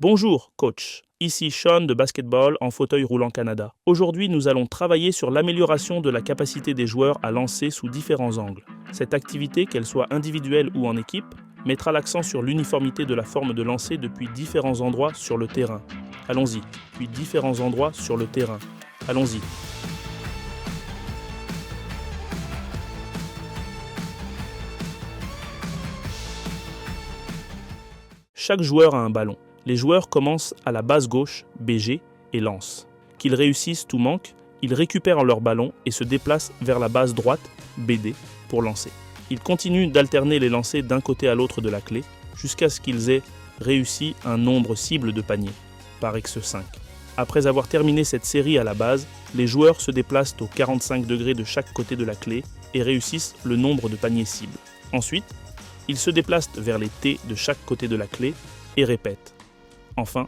Bonjour, coach. Ici Sean de Basketball en fauteuil roulant Canada. Aujourd'hui, nous allons travailler sur l'amélioration de la capacité des joueurs à lancer sous différents angles. Cette activité, qu'elle soit individuelle ou en équipe, mettra l'accent sur l'uniformité de la forme de lancer depuis différents endroits sur le terrain. Allons-y. Puis différents endroits sur le terrain. Allons-y. Chaque joueur a un ballon. Les joueurs commencent à la base gauche, BG, et lancent. Qu'ils réussissent ou manquent, ils récupèrent leur ballon et se déplacent vers la base droite, BD, pour lancer. Ils continuent d'alterner les lancers d'un côté à l'autre de la clé, jusqu'à ce qu'ils aient réussi un nombre cible de paniers, par X5. Après avoir terminé cette série à la base, les joueurs se déplacent aux 45 degrés de chaque côté de la clé et réussissent le nombre de paniers cibles. Ensuite, ils se déplacent vers les T de chaque côté de la clé et répètent. Enfin,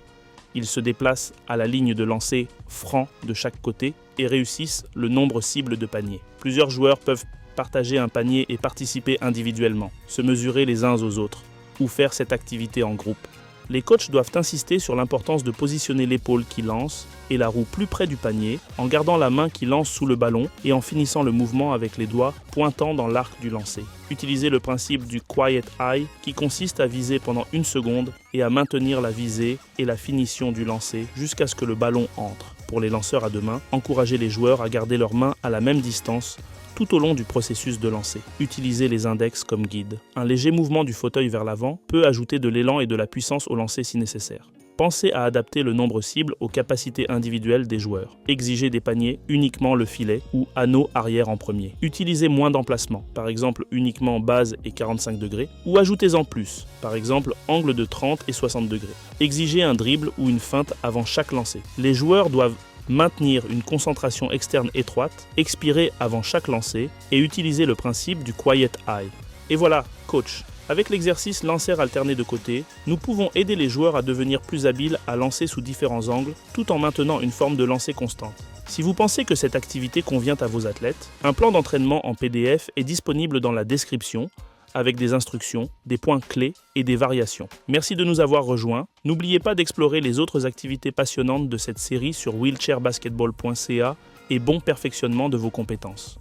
ils se déplacent à la ligne de lancer franc de chaque côté et réussissent le nombre cible de paniers. Plusieurs joueurs peuvent partager un panier et participer individuellement, se mesurer les uns aux autres, ou faire cette activité en groupe. Les coachs doivent insister sur l'importance de positionner l'épaule qui lance et la roue plus près du panier, en gardant la main qui lance sous le ballon et en finissant le mouvement avec les doigts pointant dans l'arc du lancer. Utilisez le principe du Quiet Eye qui consiste à viser pendant 1 seconde et à maintenir la visée et la finition du lancer jusqu'à ce que le ballon entre. Pour les lanceurs à 2 mains, encouragez les joueurs à garder leurs mains à la même distance tout au long du processus de lancer. Utilisez les index comme guide. Un léger mouvement du fauteuil vers l'avant peut ajouter de l'élan et de la puissance au lancer si nécessaire. Pensez à adapter le nombre cible aux capacités individuelles des joueurs. Exigez des paniers uniquement le filet ou anneau arrière en premier. Utilisez moins d'emplacements, par exemple uniquement base et 45 degrés, ou ajoutez-en plus, par exemple angle de 30 et 60 degrés. Exigez un dribble ou une feinte avant chaque lancer. Les joueurs doivent maintenir une concentration externe étroite, expirer avant chaque lancer et utiliser le principe du Quiet Eye. Et voilà, coach. Avec l'exercice lancer alterné de côté, nous pouvons aider les joueurs à devenir plus habiles à lancer sous différents angles, tout en maintenant une forme de lancer constante. Si vous pensez que cette activité convient à vos athlètes, un plan d'entraînement en PDF est disponible dans la description, avec des instructions, des points clés et des variations. Merci de nous avoir rejoints. N'oubliez pas d'explorer les autres activités passionnantes de cette série sur wheelchairbasketball.ca et bon perfectionnement de vos compétences.